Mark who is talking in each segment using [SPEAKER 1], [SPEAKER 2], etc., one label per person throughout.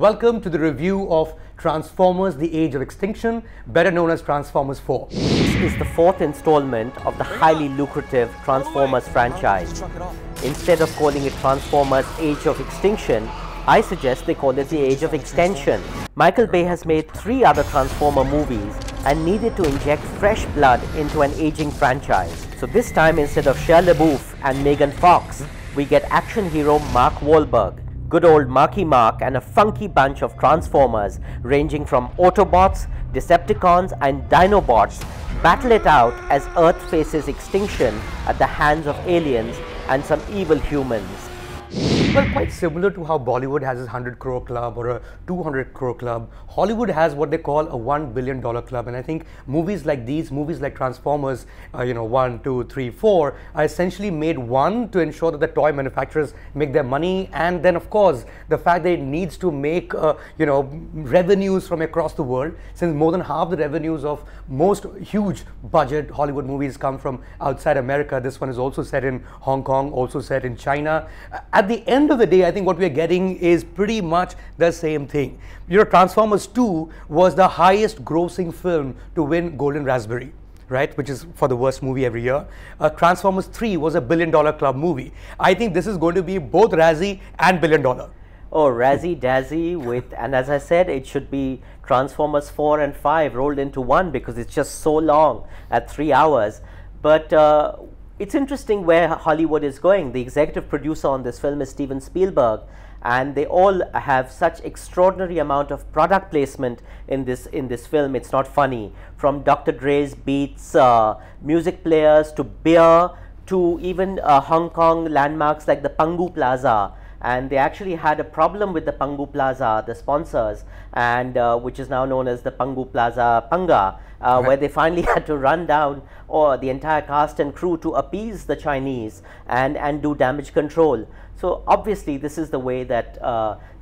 [SPEAKER 1] Welcome to the review of Transformers: The Age of Extinction, better known as Transformers 4.
[SPEAKER 2] This is the fourth installment of the highly lucrative Transformers franchise. Instead of calling it Transformers: Age of Extinction, I suggest they call it the Age of Extension. Michael Bay has made 3 other Transformer movies and needed to inject fresh blood into an aging franchise. So this time, instead of Shia LaBeouf and Megan Fox, we get action hero Mark Wahlberg, good old Marky Mark, and a funky bunch of Transformers ranging from Autobots, Decepticons and Dinobots battle it out as Earth faces extinction at the hands of aliens and some evil humans.
[SPEAKER 1] Well, quite similar to how Bollywood has its 100 crore club or a 200 crore club, Hollywood has what they call a $1 billion club. And I think movies like these, movies like Transformers, 1, 2, 3, 4, are essentially made to ensure that the toy manufacturers make their money. And then, of course, the fact that it needs to make, revenues from across the world, since more than half the revenues of most huge budget Hollywood movies come from outside America. This one is also set in Hong Kong, also set in China. At the end of the day, I think what we are getting is pretty much the same thing. Transformers 2 was the highest grossing film to win Golden Raspberry, right, which is for the worst movie every year. Transformers 3 was a $1 billion club movie. I think this is going to be both Razzie and $1 billion.
[SPEAKER 2] Oh, Razzie Dazzy and as I said, it should be Transformers 4 and 5 rolled into one because it's just so long at 3 hours. But it's interesting where Hollywood is going. The executive producer on this film is Steven Spielberg, and they all have such extraordinary amount of product placement in this film. It's not funny. From Dr. Dre's Beats, music players, to beer, to even Hong Kong landmarks like the Pangu Plaza. And they actually had a problem with the Pangu Plaza, the sponsors, and which is now known as the Pangu Plaza Panga, right, where they finally had to run down the entire cast and crew to appease the Chinese and do damage control. So obviously this is the way that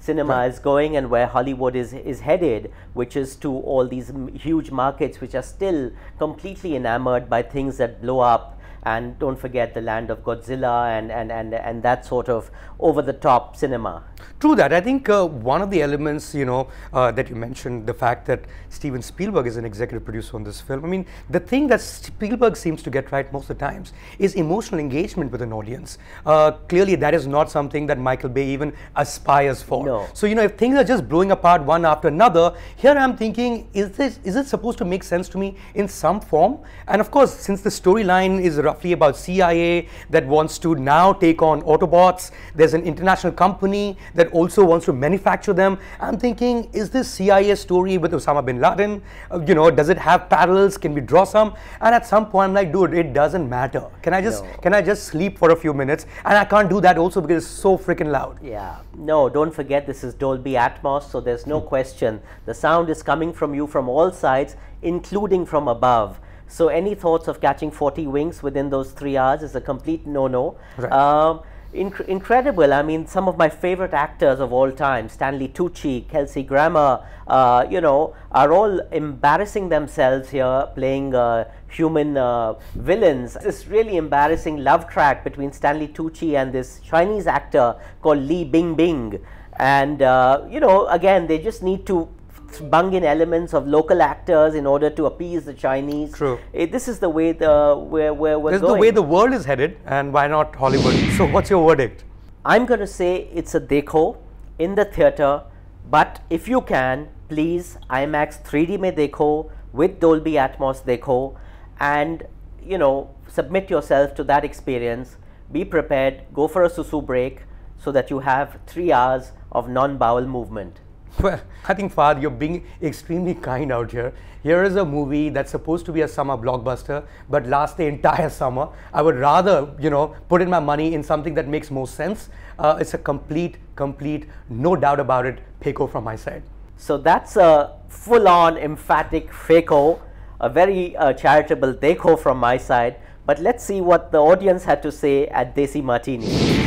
[SPEAKER 2] cinema right. is going, and where Hollywood is headed, which is to all these huge markets which are still completely enamored by things that blow up. And don't forget the land of Godzilla and that sort of over-the-top cinema.
[SPEAKER 1] True that. I think one of the elements, that you mentioned, the fact that Steven Spielberg is an executive producer on this film. I mean, the thing that Spielberg seems to get right most of the times is emotional engagement with an audience. Clearly, that is not something that Michael Bay even aspires for.
[SPEAKER 2] No.
[SPEAKER 1] So, if things are just blowing apart one after another, here I'm thinking, is it supposed to make sense to me in some form? And of course, since the storyline is roughly about CIA that wants to now take on Autobots, there's an international company that also wants to manufacture them. I'm thinking, is this CIA story with Osama bin Laden? Does it have parallels? Can we draw some? And at some point I'm like, dude, it doesn't matter. Can I just sleep for a few minutes? And I can't do that also because it's so freaking loud.
[SPEAKER 2] Yeah. No, don't forget this is Dolby Atmos, so there's no question. The sound is coming from you from all sides, including from above. So any thoughts of catching 40 winks within those 3 hours is a complete no-no. Right. Incredible. I mean, some of my favorite actors of all time, Stanley Tucci, Kelsey Grammer, are all embarrassing themselves here playing human villains. This really embarrassing love track between Stanley Tucci and this Chinese actor called Li Bingbing. And, again, they just need to bung in elements of local actors in order to appease the Chinese.
[SPEAKER 1] True.
[SPEAKER 2] This is the way we're going.
[SPEAKER 1] This is the way the world is headed, and why not Hollywood? So what's your verdict?
[SPEAKER 2] I'm going to say it's a dekho in the theater, but if you can, please IMAX 3D mein dekho with Dolby Atmos dekho, and submit yourself to that experience. Be prepared, go for a susu break so that you have 3 hours of non-bowel movement.
[SPEAKER 1] Well, I think, Fahad, you're being extremely kind out here. Here is a movie that's supposed to be a summer blockbuster, but lasts the entire summer. I would rather, put in my money in something that makes more sense. It's a complete, no doubt about it, peko from my side.
[SPEAKER 2] So that's a full-on emphatic feko, a very charitable dekho from my side. But let's see what the audience had to say at Desi Martini.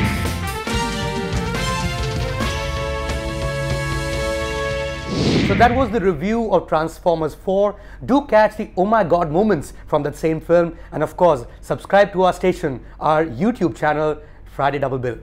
[SPEAKER 1] So that was the review of Transformers 4. Do catch the oh my god moments from that same film, and of course subscribe to our station, our YouTube channel, Friday Double Bill.